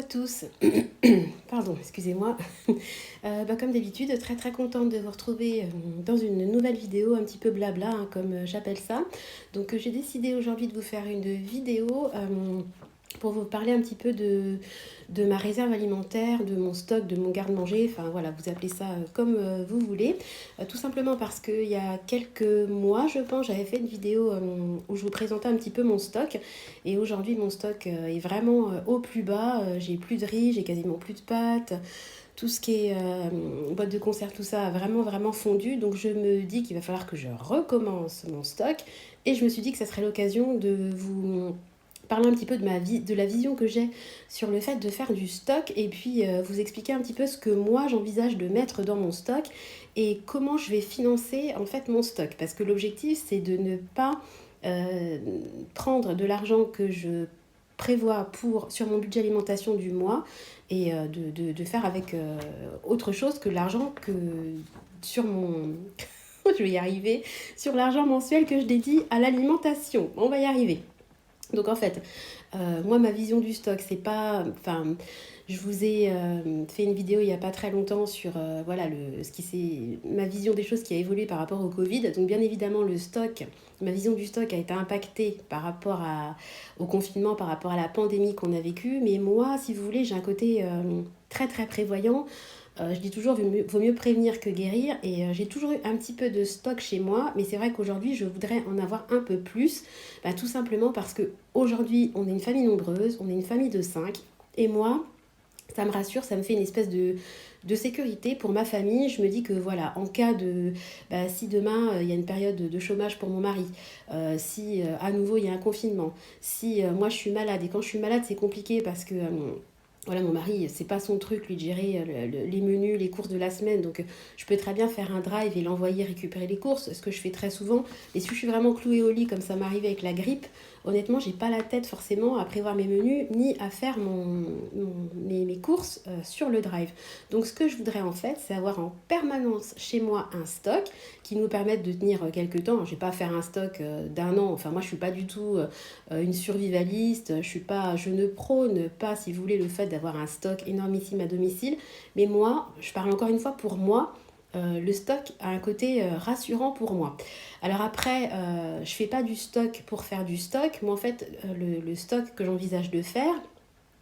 tous. Pardon, excusez-moi. Comme d'habitude, très très contente de vous retrouver dans une nouvelle vidéo un petit peu blabla, hein, comme j'appelle ça. Donc j'ai décidé aujourd'hui de vous faire une vidéo pour vous parler un petit peu de ma réserve alimentaire, de mon stock, de mon garde-manger. Enfin voilà, vous appelez ça comme vous voulez. Tout simplement parce qu'il y a quelques mois, je pense, j'avais fait une vidéo où je vous présentais un petit peu mon stock. Et aujourd'hui, mon stock est vraiment au plus bas. J'ai plus de riz, j'ai quasiment plus de pâtes. Tout ce qui est boîte de conserve, tout ça a vraiment, vraiment fondu. Donc je me dis qu'il va falloir que je recommence mon stock. Et je me suis dit que ça serait l'occasion de vous parler un petit peu de ma vie, de la vision que j'ai sur le fait de faire du stock et puis vous expliquer un petit peu ce que moi j'envisage de mettre dans mon stock et comment je vais financer en fait mon stock. Parce que l'objectif c'est de ne pas euh, prendre de l'argent que je prévois sur mon budget alimentation du mois et de faire avec autre chose que l'argent que sur mon je vais y arriver sur l'argent mensuel que je dédie à l'alimentation. On va y arriver. Donc en fait, moi ma vision du stock, c'est pas, enfin, je vous ai fait une vidéo il y a pas très longtemps sur voilà ma vision des choses qui a évolué par rapport au Covid. Donc bien évidemment le stock, ma vision du stock a été impactée par rapport au confinement, par rapport à la pandémie qu'on a vécue. Mais moi, si vous voulez, j'ai un côté très très prévoyant. Je dis toujours, vaut mieux prévenir que guérir. Et j'ai toujours eu un petit peu de stock chez moi. Mais c'est vrai qu'aujourd'hui, je voudrais en avoir un peu plus. Tout simplement parce que aujourd'hui, on est une famille nombreuse, on est une famille de 5. Et moi, ça me rassure, ça me fait une espèce de sécurité pour ma famille. Je me dis que voilà, en cas de... si demain, il y a une période de chômage pour mon mari, si à nouveau, il y a un confinement, si moi, je suis malade, et quand je suis malade, c'est compliqué parce que... voilà, mon mari, c'est pas son truc, lui, de gérer les menus, les courses de la semaine. Donc, je peux très bien faire un drive et l'envoyer récupérer les courses, ce que je fais très souvent. Et si je suis vraiment clouée au lit, comme ça m'arrivait avec la grippe, honnêtement, j'ai pas la tête forcément à prévoir mes menus, ni à faire mes courses sur le drive. Donc, ce que je voudrais en fait, c'est avoir en permanence chez moi un stock qui nous permette de tenir quelques temps. Je vais pas faire un stock d'un an. Enfin, moi, je suis pas du tout une survivaliste. Je ne prône pas, si vous voulez, le fait d'avoir un stock énormissime à domicile. Mais moi, je parle encore une fois pour moi, le stock a un côté rassurant pour moi. Alors après, je fais pas du stock pour faire du stock. Moi, en fait, le stock que j'envisage de faire,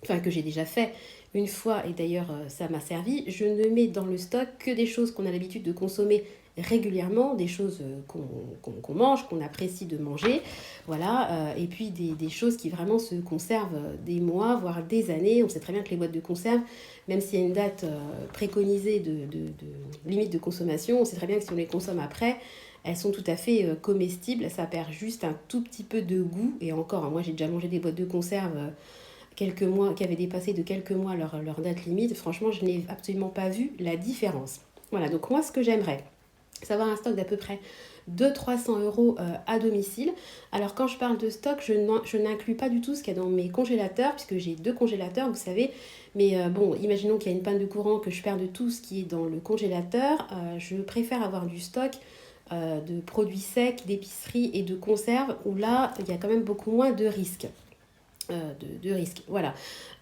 enfin que j'ai déjà fait une fois, et d'ailleurs ça m'a servi, je ne mets dans le stock que des choses qu'on a l'habitude de consommer régulièrement, des choses qu'on mange, qu'on apprécie de manger, voilà, et puis des choses qui vraiment se conservent des mois, voire des années. On sait très bien que les boîtes de conserve, même s'il y a une date préconisée de limite de consommation, on sait très bien que si on les consomme après, elles sont tout à fait comestibles, ça perd juste un tout petit peu de goût, et encore, hein, moi j'ai déjà mangé des boîtes de conserve quelques mois, qui avaient dépassé de quelques mois leur date limite. Franchement, je n'ai absolument pas vu la différence. Voilà, donc moi ce que j'aimerais, c'est avoir un stock d'à peu près 200-300 € à domicile. Alors quand je parle de stock, je n'inclus pas du tout ce qu'il y a dans mes congélateurs, puisque j'ai 2 congélateurs, vous savez. Mais bon, imaginons qu'il y a une panne de courant, que je perde tout ce qui est dans le congélateur. Je préfère avoir du stock de produits secs, d'épicerie et de conserve, où là, il y a quand même beaucoup moins de risques. De risques. Voilà.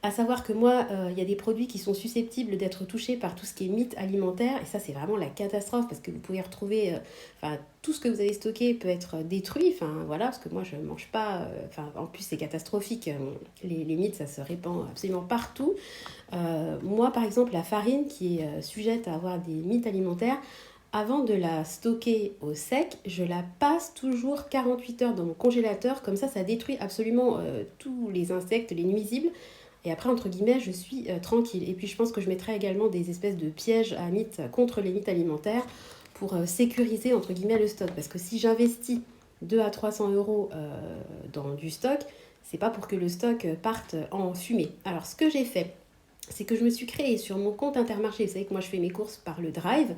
À savoir que moi, il y a des produits qui sont susceptibles d'être touchés par tout ce qui est mythe alimentaire, et ça c'est vraiment la catastrophe parce que vous pouvez retrouver, tout ce que vous avez stocké peut être détruit, voilà, parce que moi je ne mange pas, en plus c'est catastrophique, les mythes ça se répand absolument partout. Moi par exemple la farine qui est sujette à avoir des mythes alimentaires, avant de la stocker au sec, je la passe toujours 48 heures dans mon congélateur. Comme ça détruit absolument tous les insectes, les nuisibles. Et après, entre guillemets, je suis tranquille. Et puis, je pense que je mettrai également des espèces de pièges à mythes contre les mythes alimentaires pour sécuriser, entre guillemets, le stock. Parce que si j'investis 200 à 300 € dans du stock, c'est pas pour que le stock parte en fumée. Alors, ce que j'ai fait, c'est que je me suis créée sur mon compte Intermarché. Vous savez que moi je fais mes courses par le Drive.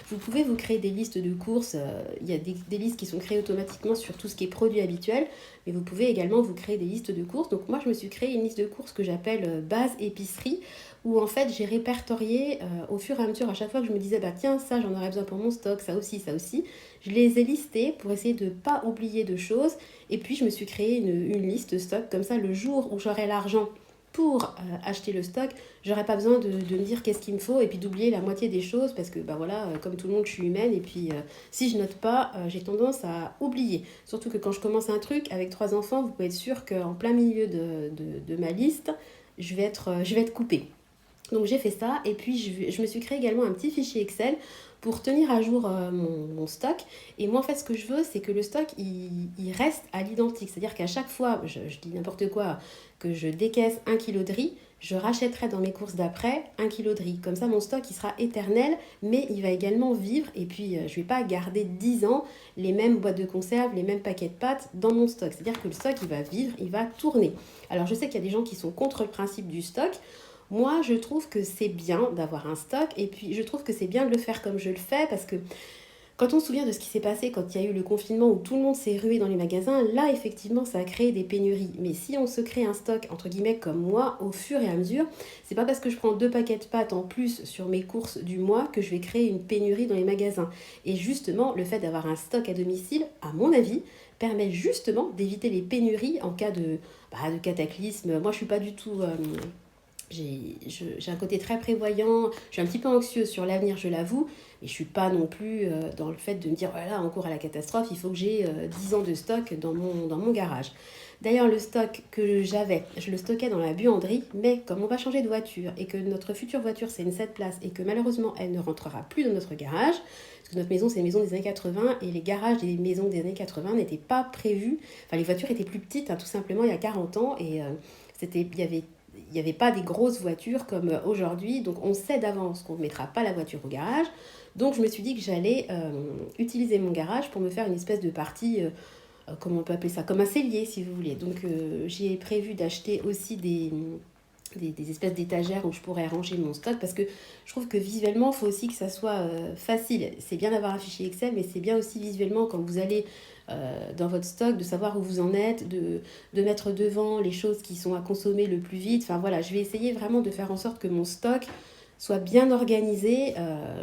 Vous pouvez vous créer des listes de courses. Il y a des listes qui sont créées automatiquement sur tout ce qui est produit habituel. Mais vous pouvez également vous créer des listes de courses. Donc moi je me suis créé une liste de courses que j'appelle base épicerie. Où en fait j'ai répertorié au fur et à mesure, à chaque fois que je me disais tiens ça j'en aurais besoin pour mon stock, ça aussi, ça aussi. Je les ai listés pour essayer de ne pas oublier de choses. Et puis je me suis créé une liste stock. Comme ça le jour où j'aurai l'argent pour acheter le stock, j'aurais pas besoin de me dire qu'est-ce qu'il me faut et puis d'oublier la moitié des choses parce que voilà, comme tout le monde, je suis humaine et puis si je note pas, j'ai tendance à oublier. Surtout que quand je commence un truc avec 3 enfants, vous pouvez être sûr qu'en plein milieu de ma liste, je vais être coupée. Donc j'ai fait ça et puis je me suis créé également un petit fichier Excel pour tenir à jour mon stock. Et moi en fait ce que je veux c'est que le stock il reste à l'identique. C'est-à-dire qu'à chaque fois, je dis n'importe quoi, que je décaisse 1 kg de riz, je rachèterai dans mes courses d'après 1 kg de riz. Comme ça mon stock il sera éternel mais il va également vivre et puis je ne vais pas garder 10 ans les mêmes boîtes de conserve, les mêmes paquets de pâtes dans mon stock. C'est-à-dire que le stock il va vivre, il va tourner. Alors je sais qu'il y a des gens qui sont contre le principe du stock. Moi, je trouve que c'est bien d'avoir un stock et puis je trouve que c'est bien de le faire comme je le fais parce que quand on se souvient de ce qui s'est passé quand il y a eu le confinement où tout le monde s'est rué dans les magasins, là effectivement ça a créé des pénuries. Mais si on se crée un stock entre guillemets comme moi au fur et à mesure, c'est pas parce que je prends 2 paquets de pâtes en plus sur mes courses du mois que je vais créer une pénurie dans les magasins. Et justement, le fait d'avoir un stock à domicile, à mon avis, permet justement d'éviter les pénuries en cas de cataclysme. Moi je suis pas du tout j'ai un côté très prévoyant, je suis un petit peu anxieuse sur l'avenir, je l'avoue, mais je ne suis pas non plus dans le fait de me dire, voilà, on court à la catastrophe, il faut que j'ai 10 ans de stock dans mon garage. D'ailleurs, le stock que j'avais, je le stockais dans la buanderie, mais comme on va changer de voiture et que notre future voiture, c'est une 7 places et que malheureusement, elle ne rentrera plus dans notre garage, parce que notre maison, c'est une maison des années 80 et les garages des maisons des années 80 n'étaient pas prévus, enfin les voitures étaient plus petites, hein, tout simplement, il y a 40 ans et il n'y avait pas des grosses voitures comme aujourd'hui, donc on sait d'avance qu'on ne mettra pas la voiture au garage. Donc je me suis dit que j'allais utiliser mon garage pour me faire une espèce de partie, comment on peut appeler ça, comme un cellier si vous voulez. Donc j'ai prévu d'acheter aussi des espèces d'étagères où je pourrais ranger mon stock parce que je trouve que visuellement, il faut aussi que ça soit facile. C'est bien d'avoir un fichier Excel, mais c'est bien aussi visuellement quand vous allez dans votre stock, de savoir où vous en êtes, de mettre devant les choses qui sont à consommer le plus vite. Enfin voilà, je vais essayer vraiment de faire en sorte que mon stock soit bien organisé,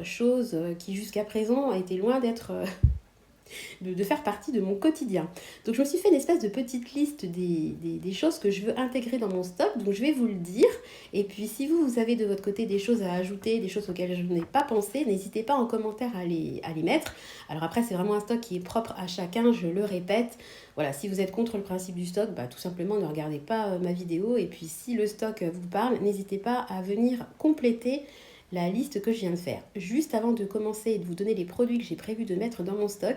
chose qui jusqu'à présent a été loin d'être de faire partie de mon quotidien. Donc je me suis fait une espèce de petite liste des choses que je veux intégrer dans mon stock, donc je vais vous le dire. Et puis si vous avez de votre côté des choses à ajouter, des choses auxquelles je n'ai pas pensé, n'hésitez pas en commentaire à les mettre. Alors après c'est vraiment un stock qui est propre à chacun, je le répète. Voilà, si vous êtes contre le principe du stock, tout simplement ne regardez pas ma vidéo. Et puis si le stock vous parle, n'hésitez pas à venir compléter la liste que je viens de faire. Juste avant de commencer et de vous donner les produits que j'ai prévu de mettre dans mon stock,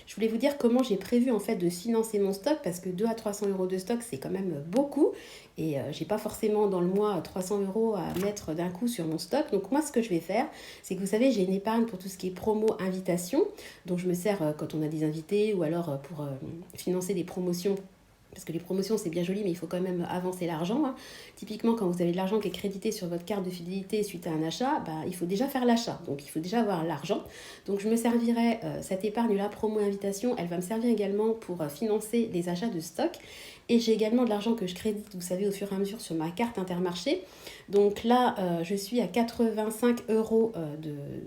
je voulais vous dire comment j'ai prévu en fait de financer mon stock parce que 2 à 300 euros de stock c'est quand même beaucoup et j'ai pas forcément dans le mois 300 euros à mettre d'un coup sur mon stock. Donc moi ce que je vais faire c'est que vous savez j'ai une épargne pour tout ce qui est promo invitation, donc je me sers quand on a des invités ou alors pour financer des promotions. Parce que les promotions, c'est bien joli, mais il faut quand même avancer l'argent. Hein. Typiquement, quand vous avez de l'argent qui est crédité sur votre carte de fidélité suite à un achat, il faut déjà faire l'achat. Donc, il faut déjà avoir l'argent. Donc, je me servirai, cette épargne-là, promo invitation, elle va me servir également pour financer les achats de stock. Et j'ai également de l'argent que je crédite, vous savez, au fur et à mesure sur ma carte Intermarché. Donc là, je suis à 85 euros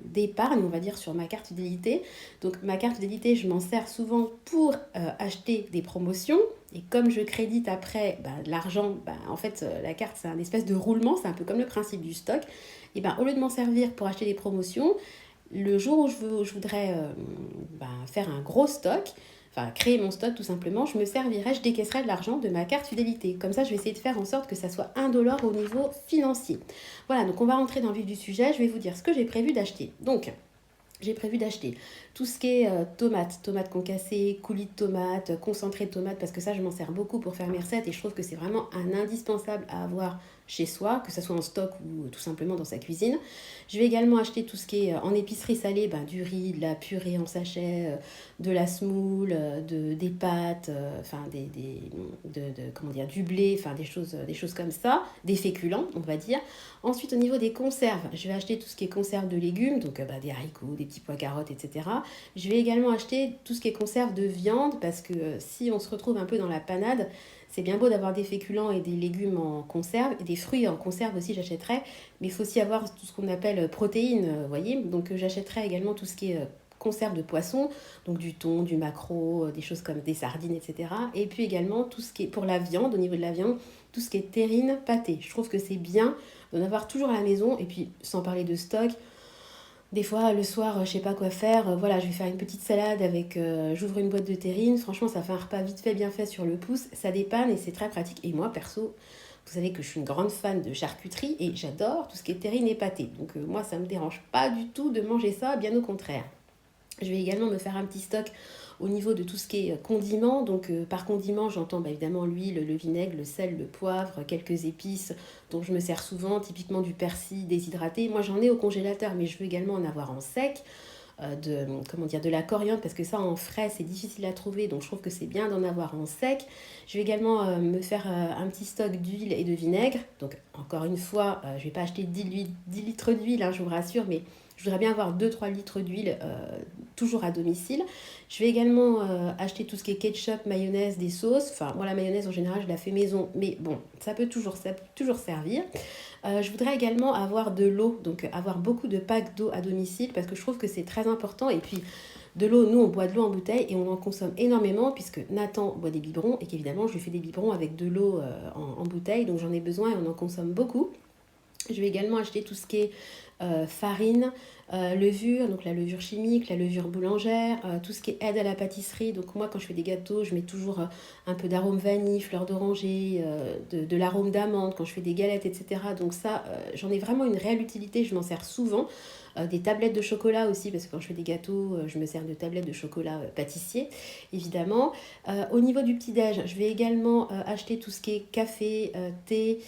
d'épargne, on va dire, sur ma carte fidélité. Donc ma carte fidélité, je m'en sers souvent pour acheter des promotions. Et comme je crédite après l'argent, en fait, la carte, c'est un espèce de roulement, c'est un peu comme le principe du stock. Et au lieu de m'en servir pour acheter des promotions, le jour où je voudrais faire un gros stock, enfin créer mon stock tout simplement, je décaisserai de l'argent de ma carte fidélité. Comme ça, je vais essayer de faire en sorte que ça soit $1 au niveau financier. Voilà, donc on va rentrer dans le vif du sujet. Je vais vous dire ce que j'ai prévu d'acheter. Donc, j'ai prévu d'acheter tout ce qui est tomates concassées, coulis de tomates, concentré de tomates, parce que ça, je m'en sers beaucoup pour faire mes recettes et je trouve que c'est vraiment un indispensable à avoir chez soi, que ce soit en stock ou tout simplement dans sa cuisine. Je vais également acheter tout ce qui est en épicerie salée, du riz, de la purée en sachet, de la semoule, des pâtes, du blé, des choses comme ça, des féculents, on va dire. Ensuite, au niveau des conserves, je vais acheter tout ce qui est conserve de légumes, donc des haricots, des petits pois carottes, etc. Je vais également acheter tout ce qui est conserve de viande, parce que si on se retrouve un peu dans la panade, c'est bien beau d'avoir des féculents et des légumes en conserve, et des fruits en conserve aussi j'achèterai, mais il faut aussi avoir tout ce qu'on appelle protéines, voyez. Donc j'achèterai également tout ce qui est conserve de poisson, donc du thon, du maquereau, des choses comme des sardines, etc. Et puis également tout ce qui est pour la viande, au niveau de la viande, tout ce qui est terrine, pâté. Je trouve que c'est bien d'en avoir toujours à la maison. Et puis sans parler de stock, des fois, le soir, je sais pas quoi faire. Voilà, je vais faire une petite salade avec. J'ouvre une boîte de terrine. Franchement, ça fait un repas vite fait, bien fait sur le pouce. Ça dépanne et c'est très pratique. Et moi, perso, vous savez que je suis une grande fan de charcuterie et j'adore tout ce qui est terrine et pâté. Donc, moi, ça me dérange pas du tout de manger ça, bien au contraire. Je vais également me faire un petit stock au niveau de tout ce qui est condiments. Donc par condiment, j'entends évidemment l'huile, le vinaigre, le sel, le poivre, quelques épices dont je me sers souvent, typiquement du persil déshydraté. Moi j'en ai au congélateur, mais je veux également en avoir en sec. De la coriandre, parce que ça en frais c'est difficile à trouver, donc je trouve que c'est bien d'en avoir en sec. Je vais également me faire un petit stock d'huile et de vinaigre. Donc encore une fois, je ne vais pas acheter 10 litres d'huile, hein, je vous rassure, mais je voudrais bien avoir 2-3 litres d'huile toujours à domicile. Je vais également acheter tout ce qui est ketchup, mayonnaise, des sauces. Enfin, moi la mayonnaise en général je la fais maison, mais bon, ça peut toujours servir. Je voudrais également avoir de l'eau, donc avoir beaucoup de packs d'eau à domicile parce que je trouve que c'est très important. Et puis de l'eau, nous on boit de l'eau en bouteille et on en consomme énormément puisque Nathan boit des biberons et qu'évidemment je lui fais des biberons avec de l'eau en bouteille, donc j'en ai besoin et on en consomme beaucoup. Je vais également acheter tout ce qui est farine, levure, donc la levure chimique, la levure boulangère, tout ce qui est aide à la pâtisserie. Donc moi quand je fais des gâteaux, je mets toujours un peu d'arôme vanille, fleur d'oranger, de l'arôme d'amande quand je fais des galettes, etc. Donc ça, j'en ai vraiment une réelle utilité, je m'en sers souvent. Des tablettes de chocolat aussi, parce que quand je fais des gâteaux, je me sers de tablettes de chocolat pâtissier, évidemment. Au niveau du petit-déj, je vais également acheter tout ce qui est café, thé,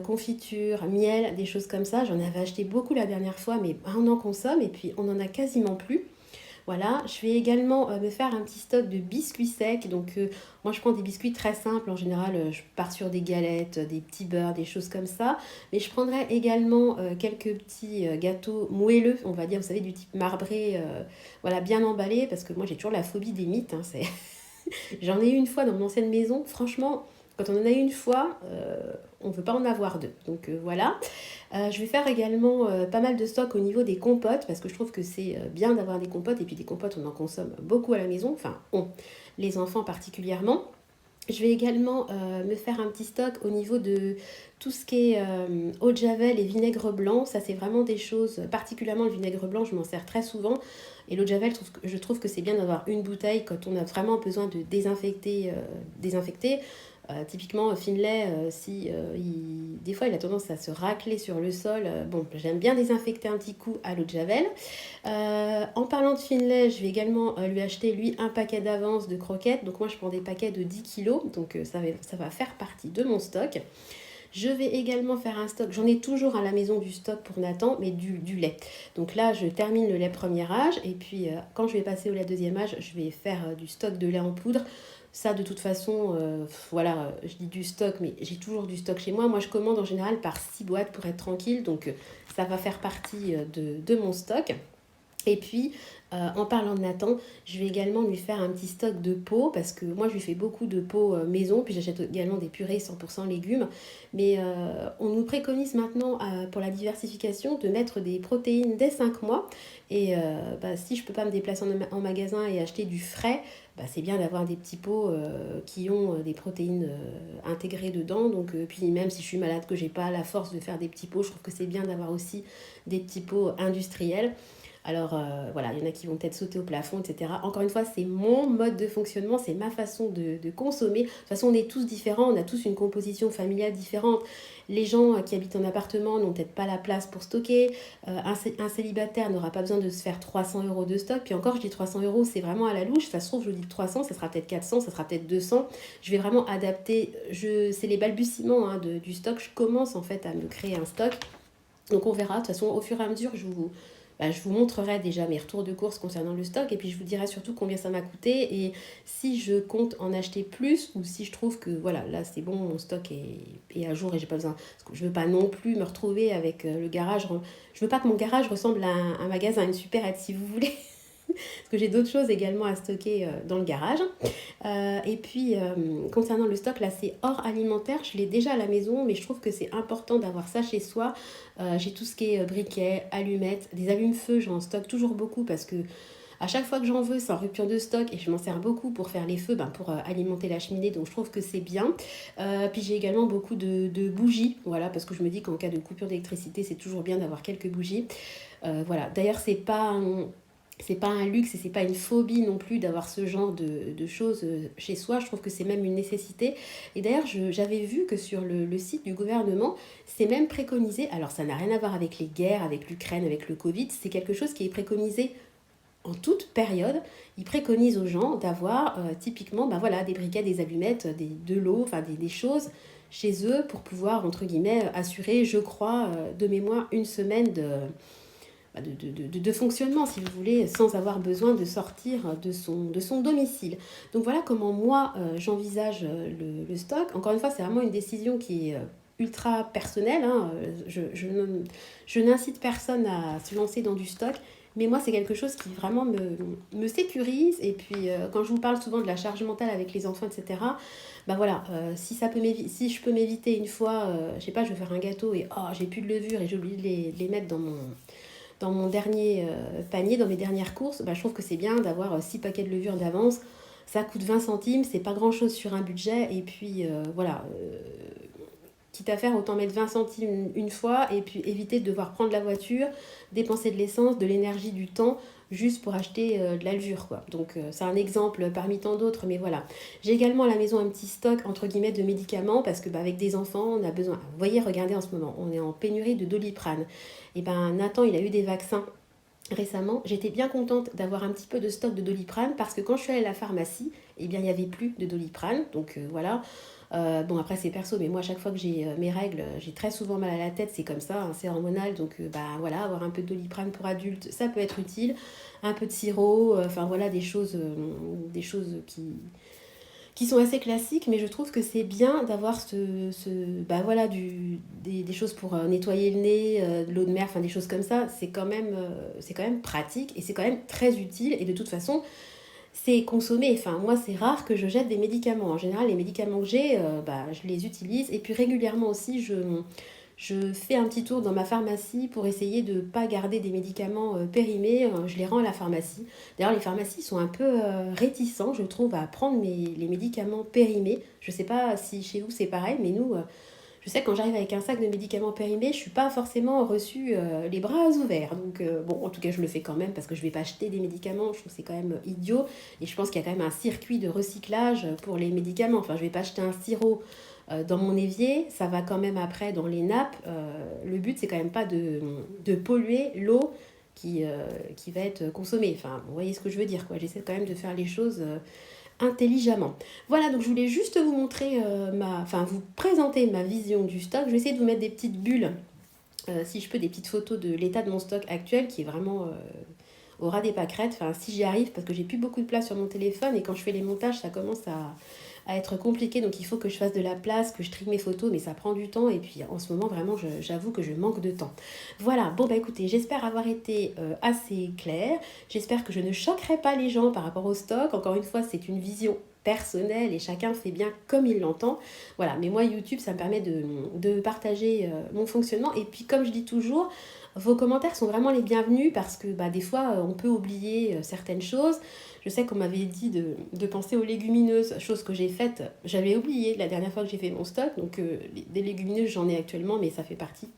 confiture, miel, des choses comme ça. J'en avais acheté beaucoup la dernière fois, mais on en consomme et puis on en a quasiment plus. Voilà, je vais également me faire un petit stock de biscuits secs. Donc, moi, je prends des biscuits très simples. En général, je pars sur des galettes, des petits beurres, des choses comme ça. Mais je prendrai également quelques petits gâteaux moelleux, on va dire, vous savez, du type marbré, voilà, bien emballés. Parce que moi, j'ai toujours la phobie des mythes. Hein, J'en ai eu une fois dans mon ancienne maison. Franchement, quand on en a eu une fois, on ne veut pas en avoir deux. Donc voilà. Je vais faire également pas mal de stock au niveau des compotes parce que je trouve que c'est bien d'avoir des compotes. Et puis des compotes, on en consomme beaucoup à la maison. Enfin, les enfants particulièrement. Je vais également me faire un petit stock au niveau de tout ce qui est eau de javel et vinaigre blanc. Ça, c'est vraiment des choses, particulièrement le vinaigre blanc, je m'en sers très souvent. Et l'eau de javel, je trouve que c'est bien d'avoir une bouteille quand on a vraiment besoin de désinfecter. Typiquement, Finlay, des fois il a tendance à se racler sur le sol. Bon, j'aime bien désinfecter un petit coup à l'eau de javel. En parlant de Finlay, je vais également lui acheter, lui, un paquet d'avance de croquettes. Donc moi, je prends des paquets de 10 kilos. Donc ça va faire partie de mon stock. Je vais également faire un stock. J'en ai toujours à la maison du stock pour Nathan, mais du lait. Donc là, je termine le lait premier âge. Et puis, quand je vais passer au lait deuxième âge, je vais faire du stock de lait en poudre. Ça, de toute façon, voilà, je dis du stock, mais j'ai toujours du stock chez moi. Moi, je commande en général par 6 boîtes pour être tranquille. Donc, ça va faire partie de mon stock. Et puis, en parlant de Nathan, je vais également lui faire un petit stock de pots parce que moi, je lui fais beaucoup de pots maison. Puis, j'achète également des purées 100% légumes. Mais on nous préconise maintenant, pour la diversification, de mettre des protéines dès 5 mois. Et si je ne peux pas me déplacer en magasin et acheter du frais, c'est bien d'avoir des petits pots qui ont des protéines intégrées dedans. Donc, puis même si je suis malade, que j'ai pas la force de faire des petits pots, je trouve que c'est bien d'avoir aussi des petits pots industriels. Alors voilà, il y en a qui vont peut-être sauter au plafond, etc. Encore une fois, c'est mon mode de fonctionnement, c'est ma façon de consommer. De toute façon, on est tous différents, on a tous une composition familiale différente. Les gens qui habitent en appartement n'ont peut-être pas la place pour stocker. Un célibataire n'aura pas besoin de se faire 300 euros de stock. Puis encore, je dis 300 euros, c'est vraiment à la louche. Ça se trouve, je dis 300, ça sera peut-être 400, ça sera peut-être 200. Je vais vraiment adapter. C'est les balbutiements du stock. Je commence en fait à me créer un stock. Donc on verra. De toute façon, au fur et à mesure, je vous montrerai déjà mes retours de course concernant le stock et puis je vous dirai surtout combien ça m'a coûté et si je compte en acheter plus ou si je trouve que voilà, là c'est bon, mon stock est à jour et j'ai pas besoin. Parce que je veux pas non plus me retrouver avec le garage. Je veux pas que mon garage ressemble à un magasin, une supérette si vous voulez. Parce que j'ai d'autres choses également à stocker dans le garage. Et puis, concernant le stock, là, c'est hors alimentaire. Je l'ai déjà à la maison, mais je trouve que c'est important d'avoir ça chez soi. J'ai tout ce qui est briquet, allumettes, des allumes-feu, j'en stocke toujours beaucoup parce que À chaque fois que j'en veux, c'est en rupture de stock et je m'en sers beaucoup pour faire les feux, pour alimenter la cheminée, donc je trouve que c'est bien. Puis j'ai également beaucoup de bougies, voilà, parce que je me dis qu'en cas de coupure d'électricité, c'est toujours bien d'avoir quelques bougies. Voilà, d'ailleurs, c'est pas un luxe et c'est pas une phobie non plus d'avoir ce genre de choses chez soi. Je trouve que c'est même une nécessité. Et d'ailleurs, j'avais vu que sur le site du gouvernement, c'est même préconisé. Alors, ça n'a rien à voir avec les guerres, avec l'Ukraine, avec le Covid. C'est quelque chose qui est préconisé en toute période. Ils préconisent aux gens d'avoir typiquement voilà, des briquets, des allumettes, de l'eau, des choses chez eux pour pouvoir, entre guillemets, assurer, je crois, de mémoire, une semaine de fonctionnement, si vous voulez, sans avoir besoin de sortir de son domicile. Donc voilà comment moi, j'envisage le stock. Encore une fois, c'est vraiment une décision qui est ultra personnelle. Hein. Je n'incite personne à se lancer dans du stock. Mais moi, c'est quelque chose qui vraiment me sécurise. Et puis, quand je vous parle souvent de la charge mentale avec les enfants, etc., voilà, si je peux m'éviter une fois, je sais pas, je vais faire un gâteau et j'ai plus de levure et j'ai oublié de les mettre dans mon dernier panier, dans mes dernières courses, je trouve que c'est bien d'avoir 6 paquets de levure d'avance. Ça coûte 20 centimes, c'est pas grand chose sur un budget. Et puis voilà, quitte à faire, autant mettre 20 centimes une fois et puis éviter de devoir prendre la voiture, dépenser de l'essence, de l'énergie, du temps, juste pour acheter de la levure, quoi. Donc c'est un exemple parmi tant d'autres, mais voilà. J'ai également à la maison un petit stock, entre guillemets, de médicaments, parce que avec des enfants, on a besoin... Vous voyez, regardez en ce moment, on est en pénurie de Doliprane. Et Nathan, il a eu des vaccins récemment. J'étais bien contente d'avoir un petit peu de stock de Doliprane, parce que quand je suis allée à la pharmacie, il n'y avait plus de Doliprane, donc voilà. Après c'est perso, mais moi à chaque fois que j'ai mes règles, j'ai très souvent mal à la tête, c'est comme ça, hein, c'est hormonal, donc voilà, avoir un peu de Doliprane pour adultes, ça peut être utile, un peu de sirop, voilà, des choses qui sont assez classiques, mais je trouve que c'est bien d'avoir voilà, des choses pour nettoyer le nez, de l'eau de mer, des choses comme ça, c'est quand même pratique et c'est quand même très utile, et de toute façon, c'est consommé. Moi, c'est rare que je jette des médicaments. En général, les médicaments que j'ai, je les utilise. Et puis régulièrement aussi, je fais un petit tour dans ma pharmacie pour essayer de ne pas garder des médicaments périmés. Je les rends à la pharmacie. D'ailleurs, les pharmacies sont un peu réticents, je trouve, à prendre les médicaments périmés. Je ne sais pas si chez vous c'est pareil, mais nous... je sais que quand j'arrive avec un sac de médicaments périmés, je ne suis pas forcément reçue les bras ouverts. Donc en tout cas, je le fais quand même parce que je ne vais pas acheter des médicaments. Je trouve que c'est quand même idiot. Et je pense qu'il y a quand même un circuit de recyclage pour les médicaments. Je ne vais pas acheter un sirop dans mon évier. Ça va quand même après dans les nappes. Le but, c'est quand même pas de polluer l'eau qui va être consommée. Vous voyez ce que je veux dire, quoi. J'essaie quand même de faire les choses... intelligemment. Voilà, donc je voulais juste vous montrer vous présenter ma vision du stock. Je vais essayer de vous mettre des petites bulles, si je peux, des petites photos de l'état de mon stock actuel qui est vraiment au ras des pâquerettes. Si j'y arrive, parce que j'ai plus beaucoup de place sur mon téléphone et quand je fais les montages, ça commence à être compliqué, donc il faut que je fasse de la place, que je trie mes photos, mais ça prend du temps et puis en ce moment vraiment j'avoue que je manque de temps. Voilà, écoutez, j'espère avoir été assez claire, j'espère que je ne choquerai pas les gens par rapport au stock. Encore une fois, c'est une vision personnelle et chacun fait bien comme il l'entend. Voilà, mais moi YouTube, ça me permet de partager mon fonctionnement, et puis comme je dis toujours, vos commentaires sont vraiment les bienvenus parce que des fois on peut oublier certaines choses. Je sais qu'on m'avait dit de penser aux légumineuses, chose que j'ai faite, j'avais oublié la dernière fois que j'ai fait mon stock. Donc des légumineuses, j'en ai actuellement, mais ça fait partie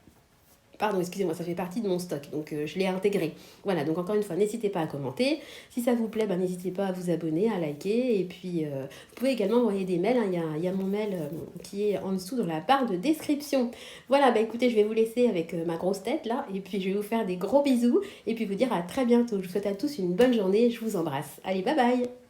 de mon stock, donc je l'ai intégré. Voilà, donc encore une fois, n'hésitez pas à commenter. Si ça vous plaît, n'hésitez pas à vous abonner, à liker. Et puis, vous pouvez également envoyer des mails. Il y a mon mail qui est en dessous dans la barre de description. Voilà, écoutez, je vais vous laisser avec ma grosse tête là. Et puis, je vais vous faire des gros bisous. Et puis, vous dire à très bientôt. Je vous souhaite à tous une bonne journée. Je vous embrasse. Allez, bye bye!